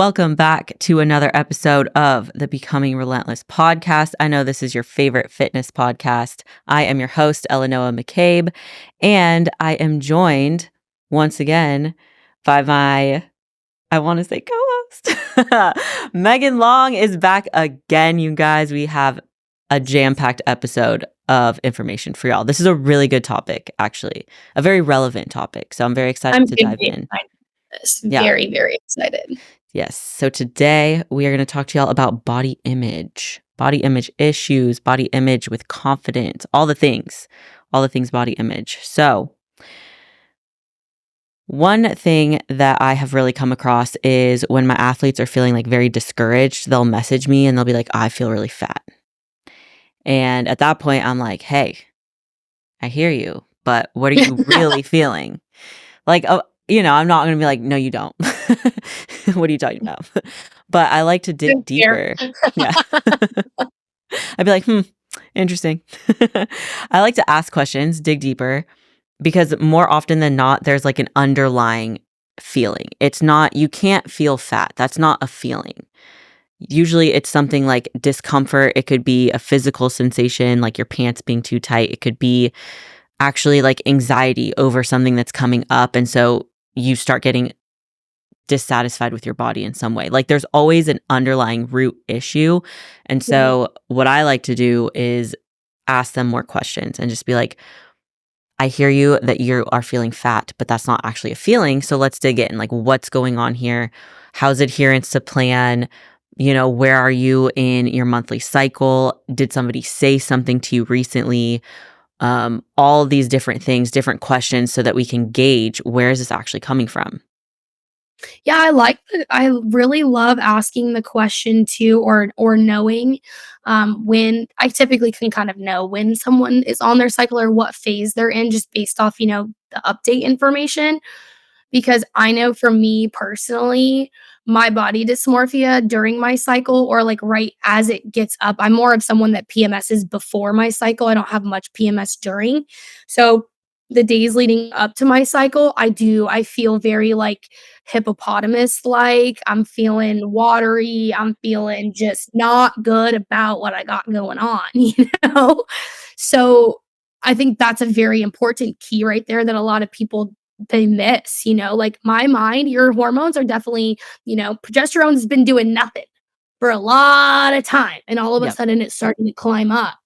Welcome back to another episode of the Becoming Relentless podcast. I know this is your favorite fitness podcast. I am your host, Noa McCabe, and I am joined once again by I want to say co-host. Megan Long is back again, you guys. We have a jam-packed episode of information for y'all. This is a really good topic, actually, a very relevant topic. So I'm very excited to dive in. Very, very excited. Yes. So today we are going to talk to y'all about body image issues, body image with confidence, all the things body image. So one thing that I have really come across is when my athletes are feeling like very discouraged, they'll message me and they'll be like, I feel really fat. And at that point, I'm like, hey, I hear you, but what are you really feeling? Like, I'm not going to be like, no, you don't. What are you talking about? But I like to dig deeper. Yeah. I'd be like, interesting. I like to ask questions, dig deeper, because more often than not, there's like an underlying feeling. It's not, you can't feel fat. That's not a feeling. Usually it's something like discomfort. It could be a physical sensation, like your pants being too tight. It could be actually like anxiety over something that's coming up. And so you start getting dissatisfied with your body in some way. Like there's always an underlying root issue. And so what I like to do is ask them more questions and just be like, I hear you that you are feeling fat, but that's not actually a feeling. So let's dig in. Like, what's going on here? How's adherence to plan? Where are you in your monthly cycle? Did somebody say something to you recently? All these different things, different questions so that we can gauge where is this actually coming from. Yeah, I really love asking the question too, or knowing when I typically can kind of know when someone is on their cycle or what phase they're in just based off, the update information. Because I know for me personally, my body dysmorphia during my cycle or like right as it gets up, I'm more of someone that PMS is before my cycle. I don't have much PMS during. So the days leading up to my cycle, I feel very like hippopotamus like. I'm feeling watery. I'm feeling just not good about what I got going on, So I think that's a very important key right there that a lot of people they miss, like my mind, your hormones are definitely, progesterone's been doing nothing for a lot of time. And all of a Yep. sudden it's starting to climb up,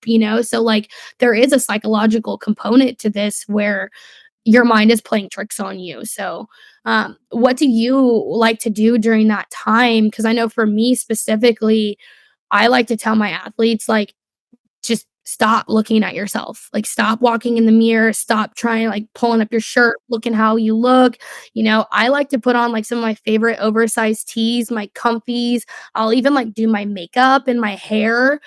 So like there is a psychological component to this where your mind is playing tricks on you. So what do you like to do during that time? Because I know for me specifically, I like to tell my athletes, like, just stop looking at yourself. Like, stop walking in the mirror, stop trying, like, pulling up your shirt, looking how you look. I like to put on, like, some of my favorite oversized tees, my comfies. I'll even, like, do my makeup and my hair,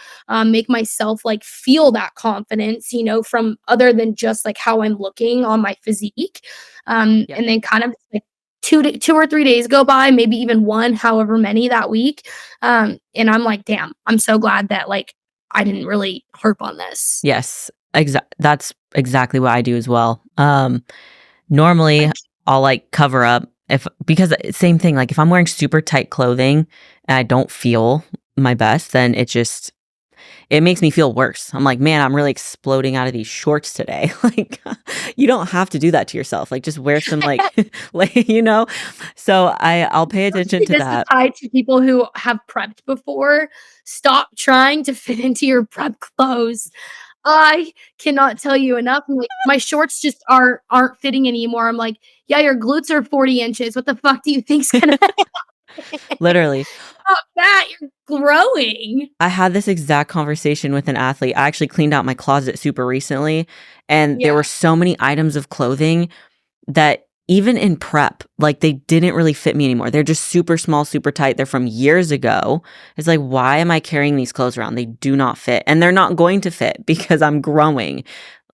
make myself, like, feel that confidence, from other than just, like, how I'm looking on my physique. Yep. And then kind of, like, 2 or 3 days go by, maybe even 1, however many that week, and I'm like, "Damn, I'm so glad that, like, I didn't really harp on this." Yes. That's exactly what I do as well. Normally I'll like cover up because same thing, like if I'm wearing super tight clothing and I don't feel my best, then it makes me feel worse. I'm like, man, I'm really exploding out of these shorts today. Like, you don't have to do that to yourself. Like, just wear some So I'll pay attention to This is that. tied to people who have prepped before. Stop trying to fit into your prep clothes. I cannot tell you enough. I'm like, my shorts just aren't fitting anymore. I'm like, "Yeah, your glutes are 40 inches. What the fuck do you think's gonna Literally. stop that? You're growing." I had this exact conversation with an athlete. I actually cleaned out my closet super recently, and there Yeah. were so many items of clothing that even in prep, like they didn't really fit me anymore. They're just super small, super tight. They're from years ago. It's like, why am I carrying these clothes around? They do not fit, and they're not going to fit because I'm growing.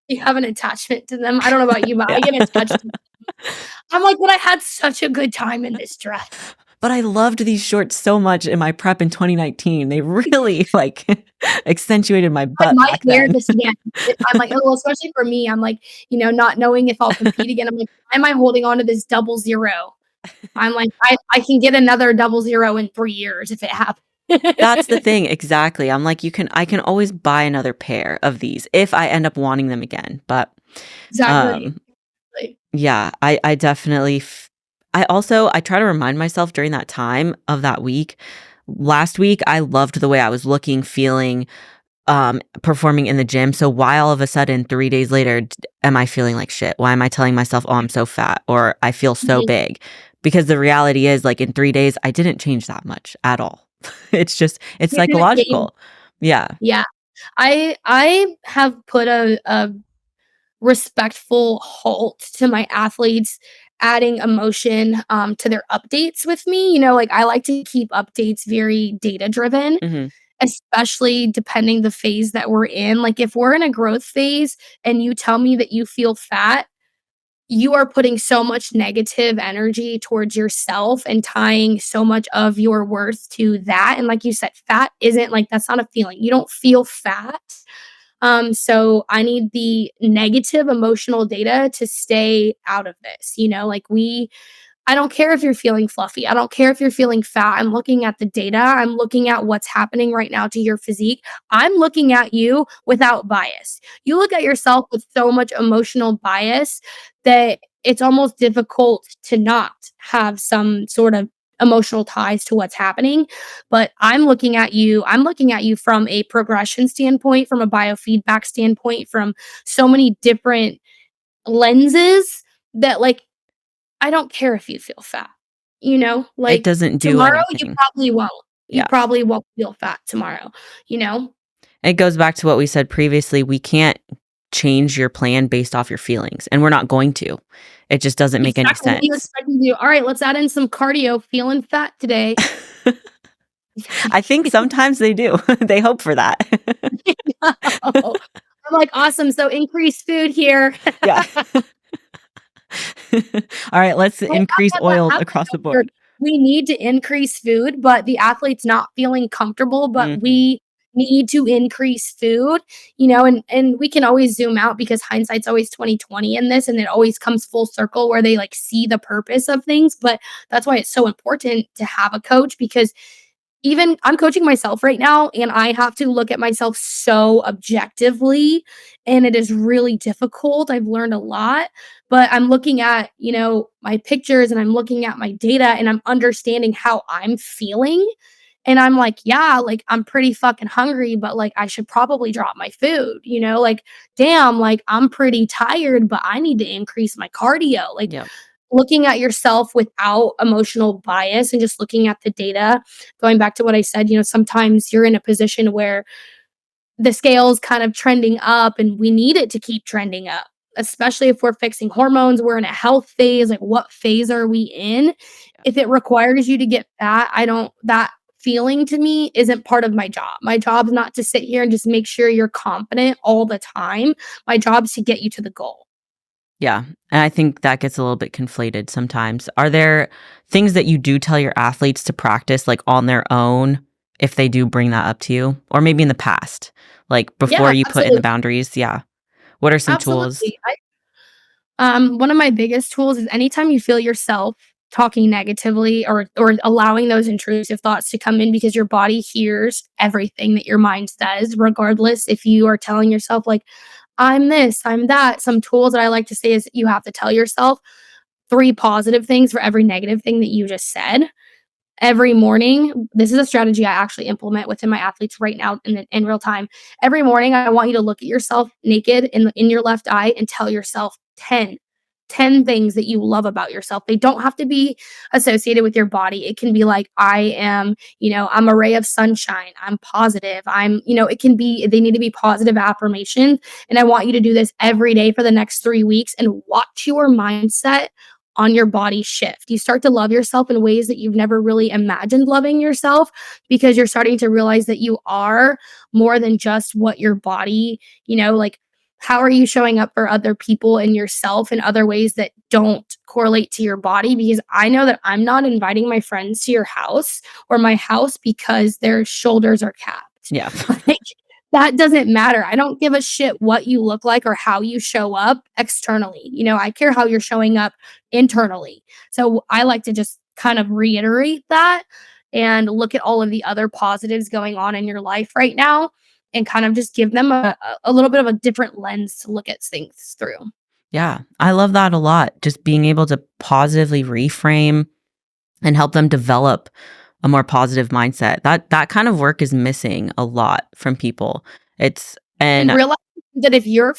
You have an attachment to them. I don't know about you, but Yeah. I get attached to them. I'm like, "But I had such a good time in this dress." But I loved these shorts so much in my prep in 2019. They really like accentuated my I butt might back wear then. this again. I'm like, oh, especially for me, I'm like, not knowing if I'll compete again. I'm like, why am I holding on to this double zero? I'm like, I can get another double zero in 3 years if it happens. That's the thing, exactly. I'm like, I can always buy another pair of these if I end up wanting them again, but, Exactly. um, Like, yeah, I definitely I try to remind myself during that time of that week. Last week, I loved the way I was looking, feeling, performing in the gym, so why all of a sudden 3 days later am I feeling like shit? Why am I telling myself, "Oh, I'm so fat," or "I feel so mhm, big?" Because the reality is, like, in 3 days, I didn't change that much at all. It's you didn't gain. psychological. Yeah. Yeah. I have put a respectful halt to my athletes adding emotion, to their updates with me. Like, I like to keep updates very data driven, Mhm. especially depending the phase that we're in. Like, if we're in a growth phase and you tell me that you feel fat, you are putting so much negative energy towards yourself and tying so much of your worth to that. And like you said, fat isn't like that's not a feeling. You don't feel fat. So I need the negative emotional data to stay out of this. Like I don't care if you're feeling fluffy. I don't care if you're feeling fat. I'm looking at the data. I'm looking at what's happening right now to your physique. I'm looking at you without bias. You look at yourself with so much emotional bias that it's almost difficult to not have some sort of emotional ties to what's happening. But I'm looking at you from a progression standpoint, from a biofeedback standpoint, from so many different lenses that like I don't care if you feel fat, It like, doesn't do tomorrow you anything. probably won't. You Yeah. probably won't feel fat tomorrow, you know? It goes back to what we said previously, we can't change your plan based off your feelings, and we're not going to. It just doesn't make any Exactly, what do you sense. expect me to do? "Alright, let's add in some cardio, feeling fat today." I think sometimes they do. They hope for that. No. I'm like, "Awesome, so increased food here." Yeah. All right, let's Right, increase that's what oils happens across the where board. we need to increase food, but the athlete's not feeling comfortable, but Mhm. we need to increase food, and we can always zoom out because hindsight's always 20/20 in this, and it always comes full circle where they, like, see the purpose of things, but that's why it's so important to have a coach because even I'm coaching myself right now, and I have to look at myself so objectively, and it is really difficult. I've learned a lot, but I'm looking at, my pictures and I'm looking at my data and I'm understanding how I'm feeling. And I'm like, yeah, like I'm pretty fucking hungry, but like I should probably drop my food, like, damn, like I'm pretty tired, but I need to increase my cardio. Like, Yep. looking at yourself without emotional bias and just looking at the data, going back to what I said, sometimes you're in a position where the scale's kind of trending up and we need it to keep trending up, especially if we're fixing hormones, we're in a health phase, like what phase are we in? Yeah. If it requires you to get fat, I don't that feeling to me isn't part of my job. My job's not to sit here and just make sure you're confident all the time. My job's to get you to the goal. Yeah, and I think that gets a little bit conflated sometimes. Are there things that you do tell your athletes to practice, like, on their own if they do bring that up to you? Or maybe in the past, like, before Yeah, you put in the absolutely. boundaries? Yeah. What are some tools? Absolutely. One of my biggest tools is anytime you feel yourself talking negatively or allowing those intrusive thoughts to come in because your body hears everything that your mind says, regardless if you are telling yourself like, I'm this, I'm that. Some tools that I like to say is you have to tell yourself 3 positive things for every negative thing that you just said. Every morning, this is a strategy I actually implement within my athletes right now in real time. Every morning, I want you to look at yourself naked in your left eye and tell yourself 10 things that you love about yourself. They don't have to be associated with your body. It can be like, I am, I'm a ray of sunshine. I'm positive. It can be, they need to be positive affirmations. And I want you to do this every day for the next 3 weeks and watch your mindset on your body shift. You start to love yourself in ways that you've never really imagined loving yourself because you're starting to realize that you are more than just what your body, like how are you showing up for other people and yourself in other ways that don't correlate to your body? Because I know that I'm not inviting my friends to your house or my house because their shoulders are capped. Yeah. Like That doesn't matter. I don't give a shit what you look like or how you show up externally. I care how you're showing up internally. So I like to just kind of reiterate that and look at all of the other positives going on in your life right now and kind of just give them a little bit of a different lens to look at things through. Yeah, I love that a lot. Just being able to positively reframe and help them develop a more positive mindset. That kind of work is missing a lot from people. It's And and realize that if you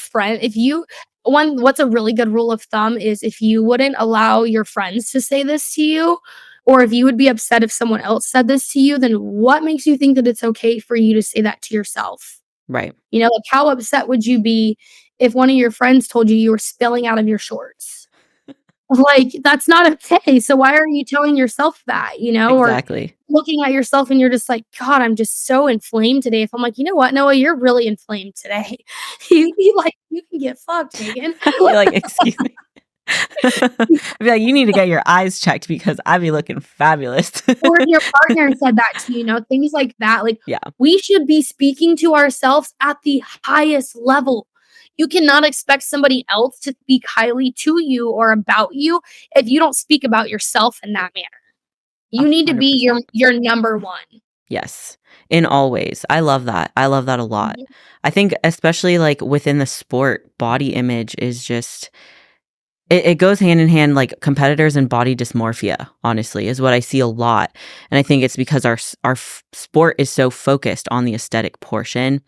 what's a really good rule of thumb is if you wouldn't allow your friends to say this to you, or if you would be upset if someone else said this to you, then what makes you think that it's okay for you to say that to yourself? right. Like, how upset would you be if one of your friends told you you were spilling out of your shorts? Like, that's not okay, so why are you telling yourself that, or Exactly. looking at yourself and you're just like, "God, I'm just so inflamed today." If I'm like, "You know what, Noah, you're really inflamed today." You'd be like, "You can get fucked, Megan." I'd be like, "Excuse me." I'd be like, "You need to get your eyes checked because I be looking fabulous." Or if your partner said that to you, things like that, like, Yeah, we should be speaking to ourselves at the highest level. You cannot expect somebody else to speak highly to you or about you if you don't speak about yourself in that manner. You need to be 100%. your number 1. Yes, in all ways. I love that. I love that a lot. Mhm, I think especially, like, within the sport, body image is just it goes hand in hand, like, competitors and body dysmorphia, honestly, is what I see a lot, and I think it's because our sport is so focused on the aesthetic portion,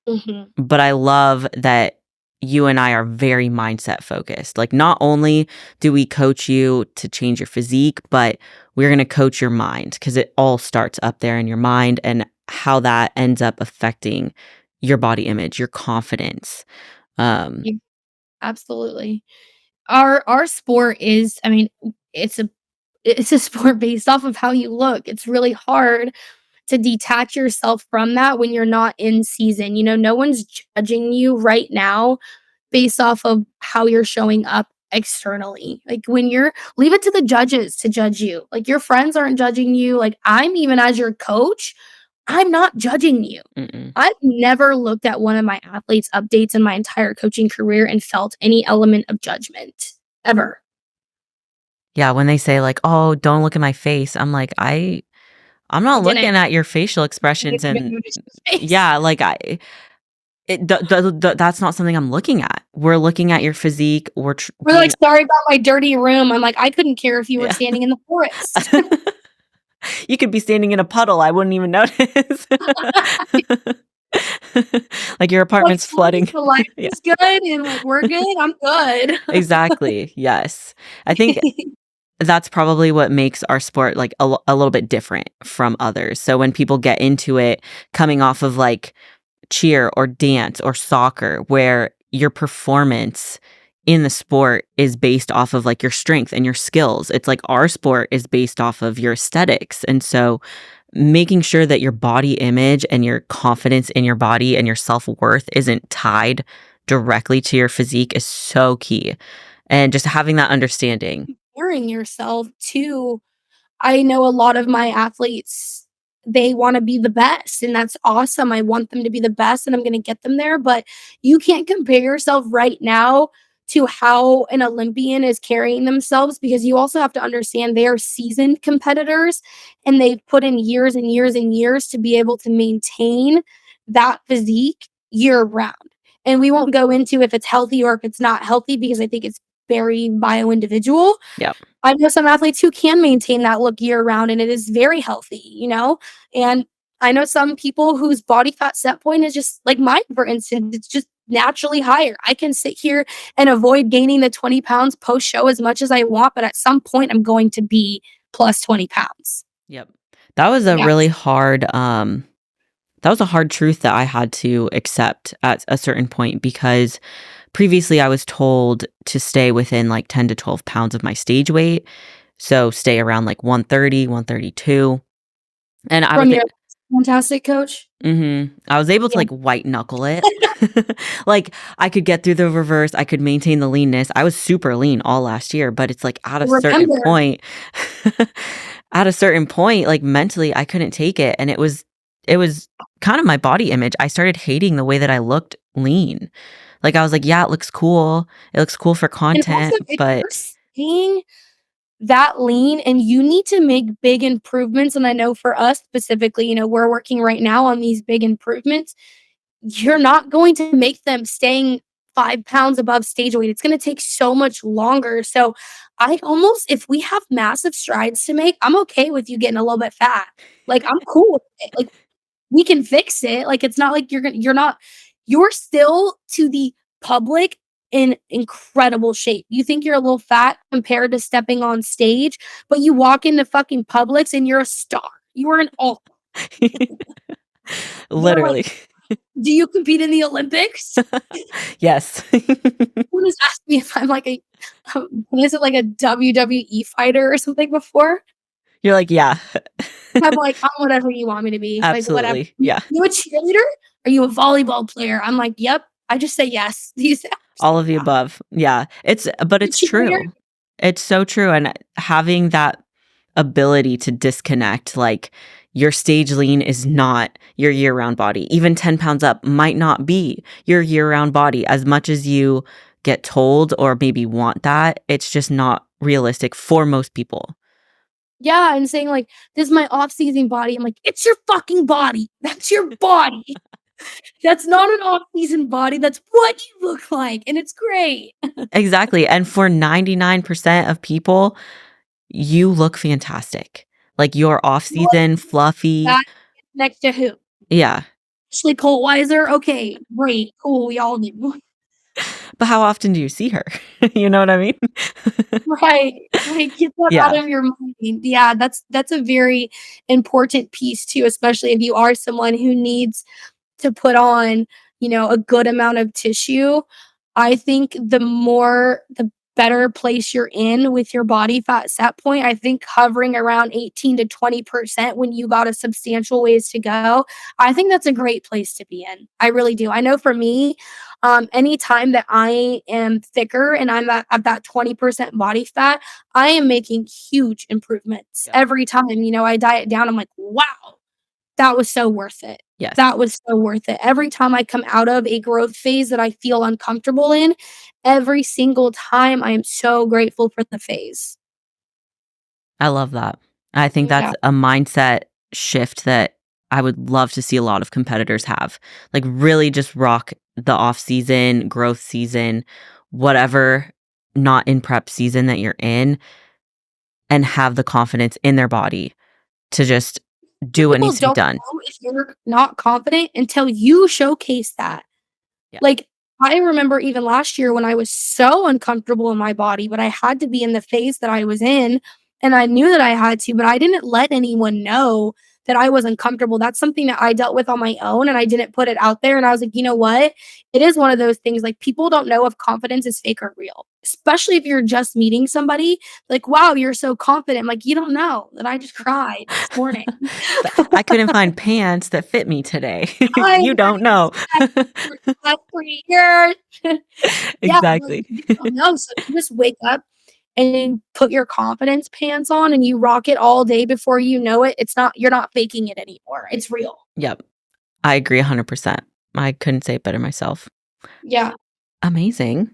mhm. but I love that you and I are very mindset focused. Like, not only do we coach you to change your physique, but we're gonna coach your mind because it all starts up there in your mind and how that ends up affecting your body image, your confidence. Um, Yeah, absolutely. Our sport is, I mean, it's a it's a sport based off of how you look. It's really hard to detach yourself from that when you're not in season. No one's judging you right now based off of how you're showing up externally. Like, when you're leave it to the judges to judge you. Like, your friends aren't judging you. Like, I'm even as your coach, I'm not judging you. mm-mm. I've never looked at one of my athletes' updates in my entire coaching career and felt any element of judgment, ever. Yeah, when they say like, "Oh, don't look at my face," I'm like, I'm I not didn't. looking at your facial I didn't expressions even and notice your face. yeah, like that's not something I'm looking at. We're looking at your physique. We're We're like, being "Sorry about my dirty room." I'm like, "I couldn't care if you were yeah. standing in the forest." You could be standing in a puddle. I wouldn't even notice. Like your Like, apartment's as long as flooding. the lighting Yeah, is good and, like, we're good, I'm good. exactly. Yes. I think that's probably what makes our sport like a little bit different from others. So when people get into it coming off of like cheer or dance or soccer where your performance in the sport is based off of like your strength and your skills. It's like our sport is based off of your aesthetics. And so making sure that your body image and your confidence in your body and your self-worth isn't tied directly to your physique is so key. And just having that understanding. Comparing yourself to I know a lot of my athletes, they wanna be the best, and that's awesome. I want them to be the best, and I'm gonna get them there, but you can't compare yourself right now to how an Olympian is carrying themselves because you also have to understand they are seasoned competitors, and they've put in years and years and years to be able to maintain that physique year-round. And we won't go into if it's healthy or if it's not healthy because I think it's very bio-individual. Yep. I know some athletes who can maintain that look year round and it is very healthy. And I know some people whose body fat set point is just like mine, for instance, it's just naturally higher. I can sit here and avoid gaining the 20 pounds post show as much as I want, but at some point I'm going to be plus 20 pounds. Yep. That was a Yeah. really hard that was a hard truth that I had to accept at a certain point because previously I was told to stay within like 10 to 12 pounds of my stage weight. So stay around like 130, 132. And I was From your fantastic coach. I was able to Yeah. like white knuckle it. Like I could get through the reverse, I could maintain the leanness. I was super lean all last year, but it's like at a certain Remember, point at a certain point like mentally I couldn't take it and it was it was kind of my body image. I started hating the way that I looked lean. Like, I was like, "Yeah, it looks cool. It looks cool for And also, content," if but you're staying that lean and you need to make big improvements, and I know for us specifically, we're working right now on these big improvements, you're not going to make them staying 5 pounds above stage weight. It's gonna take so much longer. So, I almost if we have massive strides to make, I'm okay with you getting a little bit fat. Like, I'm cool with it. Like, we can fix it. Like, it's not like you're still to the public in incredible shape. You think you're a little fat compared to stepping on stage, but you walk into fucking Publix and you're a star. You are an all. They're like, literally. "Do you compete in the Olympics?" Yes. Someone has asked me if I'm like a what is it, like a WWE fighter or something before. You're like, "Yeah." I'm like, "I'm whatever you want me to be, like, whatever. Absolutely. You Yeah. you a cheerleader? Are you a volleyball player?" I'm like, "Yep." I just say yes. These All of the above. Yeah. But You a it's cheerleader? true. It's so true, and having that ability to disconnect, like, your stage lean is not your year-round body. Even 10 pounds up might not be your year-round body as much as you get told or maybe want that, it's just not realistic for most people. Yeah, and saying like, "This is my off-season body." I'm like, "It's your fucking body. That's your body. That's not an off-season body. That's what you look like, and it's great." Exactly, and for 99% of people, you look fantastic. Like, you're You look off-season, fluffy. fat next to who? Yeah. Ashley Coltweiser? Okay, great, cool, we all do. But how often do you see her? You know what I mean? Right, right, get that out Yeah. of your mind. Yeah, that's a very important piece too, especially if you are someone who needs to put on, a good amount of tissue. I think the better place you're in with your body fat set point. I think hovering around 18 to 20% when you got a substantial ways to go, I think that's a great place to be in. I really do. I know for me, anytime that I am thicker and I'm at that 20% body fat, I am making huge improvements Yep. every time. I diet down, I'm like, wow, that was so worth it. Yes. That was so worth it. Every time I come out of a growth phase that I feel uncomfortable in, every single time I am so grateful for the phase. I love that. I think Yeah. that's a mindset shift that I would love to see a lot of competitors have. Like, really just rock the off season, growth season, whatever not in prep season that you're in, and have the confidence in their body to just Some do what people needs to be don't done. know if you're not confident until you showcase that. Yeah. Like, I remember even last year when I was so uncomfortable in my body, but I had to be in the phase that I was in, and I knew that I had to, but I didn't let anyone know that I was uncomfortable. That's something that I dealt with on my own, and I didn't put it out there, and I was like, "You know what? It is one of those things, like, people don't know if confidence is fake or real, especially if you're just meeting somebody, like, 'Wow, you're so confident.'" I'm like, "You don't know that I just cried this morning." I couldn't find pants that fit me today. I You don't know. for the last 3 years. Yeah, like, Exactly. you don't know, so you just wake up and you put your confidence pants on and you rock it all day before you know it, you're not faking it anymore, it's real. Yep. I agree 100%. I couldn't say it better myself. Yeah. Amazing.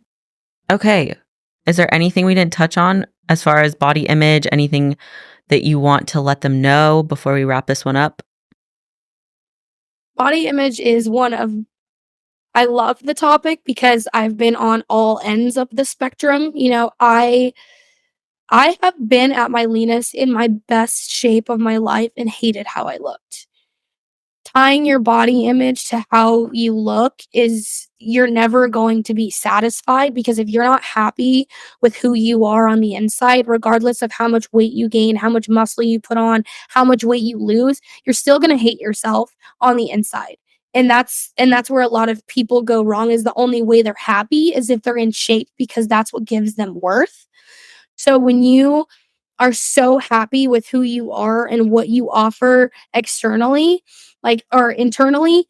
Okay. Is there anything we didn't touch on as far as body image? Anything that you want to let them know before we wrap this one up? Body image is one of I love the topic because I've been on all ends of the spectrum, I have been at my leanest in my best shape of my life and hated how I looked. Tying your body image to how you look is you're never going to be satisfied because if you're not happy with who you are on the inside, regardless of how much weight you gain, how much muscle you put on, how much weight you lose, you're still going to hate yourself on the inside. And that's where a lot of people go wrong is the only way they're happy is if they're in shape because that's what gives them worth. So when you are so happy with who you are and what you offer externally, like or internally,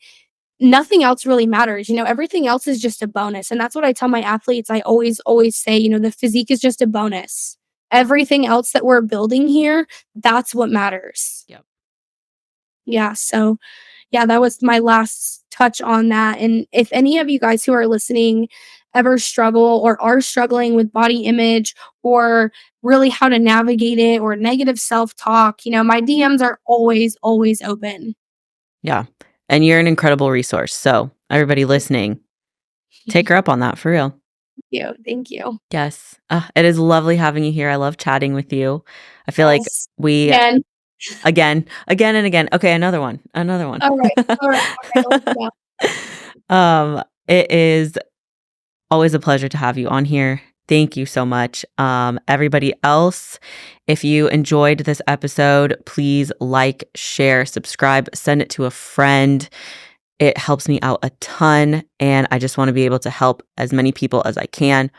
nothing else really matters. Everything else is just a bonus. And that's what I tell my athletes. I always say, the physique is just a bonus. Everything else that we're building here, that's what matters. Yep. Yeah, so yeah, that was my last touch on that, and if any of you guys who are listening ever struggle or are struggling with body image or really how to navigate it or negative self-talk, my DMs are always, always open. Yeah. And you're an incredible resource. So, everybody listening, take her up on that for real. Thank you, thank you. Yes. It is lovely having you here. I love chatting with you. I feel like Yes. we Again. again and again. Okay, another one. Another one. Alright, alright, okay, let me know. It is always a pleasure to have you on here. Thank you so much. Everybody else, if you enjoyed this episode, please like, share, subscribe, send it to a friend. It helps me out a ton, and I just want to be able to help as many people as I can.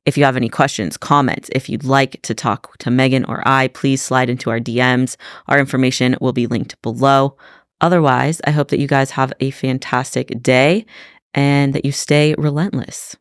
If you have any questions, comments, if you'd like to talk to Megan or I, please slide into our DMs. Our information will be linked below. Otherwise, I hope that you guys have a fantastic day and that you stay relentless.